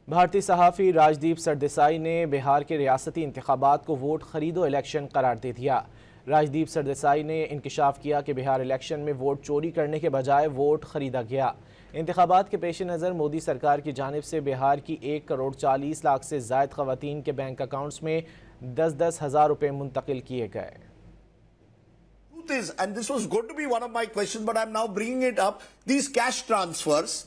भारतीय सहाफ़ी राजदीप सरदेसाई ने बिहार के रियासती इंतखाबात को वोट खरीदो इलेक्शन करार दे दिया। राजदीप सरदेसाई ने इंकशाफ किया कि बिहार इलेक्शन में वोट चोरी करने के बजाय वोट खरीदा गया। इंतखाबात के पेश नज़र मोदी सरकार की जानिब से बिहार की 1,40,00,000 से ज़ायद ख़वातीन के बैंक अकाउंट्स में 10-10 हज़ार रुपये मुंतकिल किए गए। And this was going to be one of my questions, but I'm now bringing it up. These cash transfers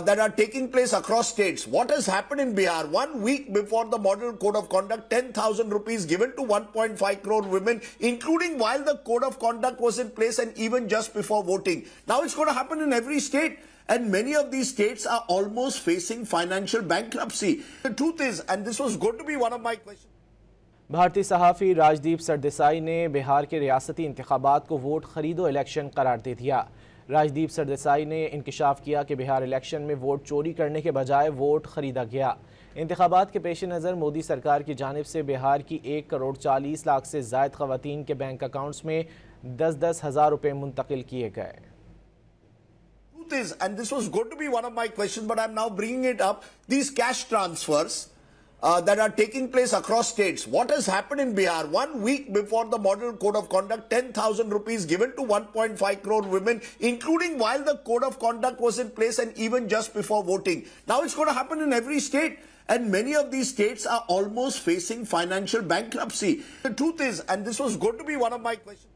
that are taking place across states. What has happened in Bihar? 1 week before the Model Code of Conduct, 10,000 rupees given to 1.5 crore women, including while the Code of Conduct was in place and even just before voting. Now it's going to happen in every state. And many of these states are almost facing financial bankruptcy. The truth is, and this was going to be one of my questions. भारतीय सहाफ़ी राजदीप सरदेसाई ने बिहार के रियासती इंतखाबात को vote खरीदो election करार दे दिया। राजदीप सरदेसाई ने इंकशाफ किया कि बिहार इलेक्शन में वोट चोरी करने के बजाय वोट खरीदा गया। इंतखाबात के पेश नज़र मोदी सरकार की जानिब से बिहार की 1,40,00,000 से ज़ायद ख़वातीन के बैंक अकाउंट्स में 10-10 हज़ार रुपये मुंतकिल किए गए। And this was going to be one of my questions, but I'm now bringing it up. These cash transfers that are taking place across states. What has happened in Bihar? 1 week before the Model Code of Conduct, 10,000 rupees given to 1.5 crore women, including while the Code of Conduct was in place and even just before voting. Now it's going to happen in every state. And many of these states are almost facing financial bankruptcy. The truth is, and this was going to be one of my questions.